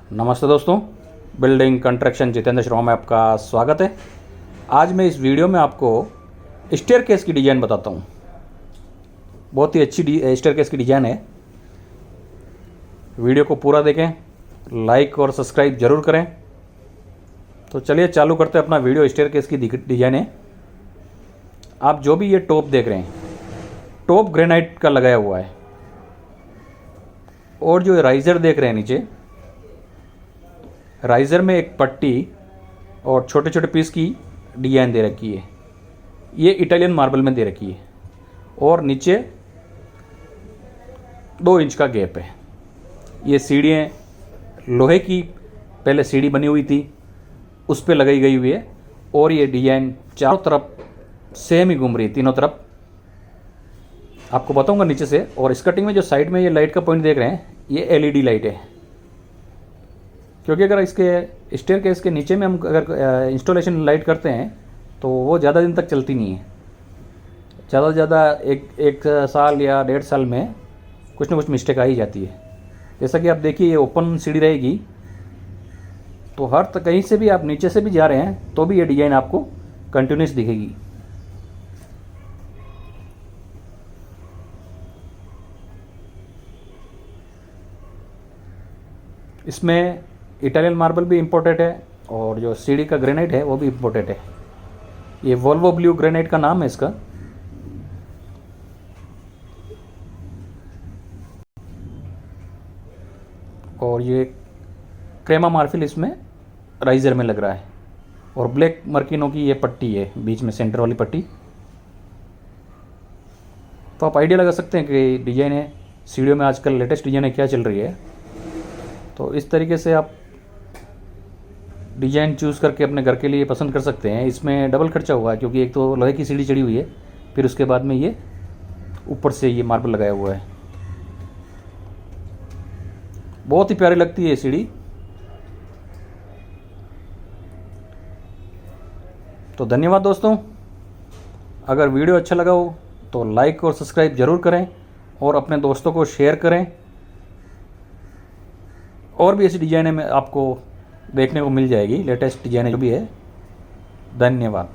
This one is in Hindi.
नमस्ते दोस्तों, बिल्डिंग कंस्ट्रक्शन जितेंद्र शर्मा में आपका स्वागत है। आज मैं इस वीडियो में आपको स्टेयरकेस की डिज़ाइन बताता हूँ। बहुत ही अच्छी स्टेयरकेस की डिज़ाइन है। वीडियो को पूरा देखें, लाइक और सब्सक्राइब जरूर करें। तो चलिए चालू करते हैं अपना वीडियो। स्टेयरकेस की डिज़ाइन है। आप जो भी ये टॉप देख रहे हैं, टॉप ग्रेनाइट का लगाया हुआ है, और जो राइज़र देख रहे हैं नीचे, राइज़र में एक पट्टी और छोटे छोटे पीस की डिज़ाइन दे रखी है। ये इटालियन मार्बल में दे रखी है और नीचे 2 इंच का गैप है। ये सीढ़ियाँ लोहे की पहले सीढ़ी बनी हुई थी, उस पर लगाई गई हुई है, और ये डिज़ाइन चारों तरफ सेम ही घूम रही है, तीनों तरफ। आपको बताऊंगा नीचे से। और स्कर्टिंग में जो साइड में ये लाइट का पॉइंट देख रहे हैं, ये एलईडी लाइट है। क्योंकि अगर इसके स्टेयरकेस के नीचे में हम अगर इंस्टॉलेशन लाइट करते हैं तो वो ज़्यादा दिन तक चलती नहीं है। ज़्यादा से ज़्यादा एक साल या 1.5 साल में कुछ ना कुछ मिस्टेक आ ही जाती है। जैसा कि आप देखिए, ये ओपन सीढ़ी रहेगी, तो कहीं से भी आप नीचे से भी जा रहे हैं तो भी ये डिज़ाइन आपको कंटिन्यूस दिखेगी। इसमें इटालियन मार्बल भी इम्पोर्टेड है और जो सीढ़ी का ग्रेनाइट है वो भी इम्पोर्टेड है। ये वोल्वो ब्लू ग्रेनाइट का नाम है इसका। और ये क्रेमा मार्फिल इसमें राइजर में लग रहा है, और ब्लैक मर्किनो की ये पट्टी है बीच में, सेंटर वाली पट्टी। तो आप आइडिया लगा सकते हैं कि डिज़ाइन है सीढ़ियों में आजकल लेटेस्ट डिज़ाइन है क्या चल रही है। तो इस तरीके से आप डिज़ाइन चूज़ करके अपने घर के लिए पसंद कर सकते हैं। इसमें डबल खर्चा हुआ है, क्योंकि एक तो लोहे की सीढ़ी चढ़ी हुई है, फिर उसके बाद में ये ऊपर से ये मार्बल लगाया हुआ है। बहुत ही प्यारी लगती है ये सीढ़ी। तो धन्यवाद दोस्तों। अगर वीडियो अच्छा लगा हो तो लाइक और सब्सक्राइब ज़रूर करें और अपने दोस्तों को शेयर करें। और भी ऐसी डिज़ाइनें में आपको देखने को मिल जाएगी, लेटेस्ट डिज़ाइनें जो भी है। धन्यवाद।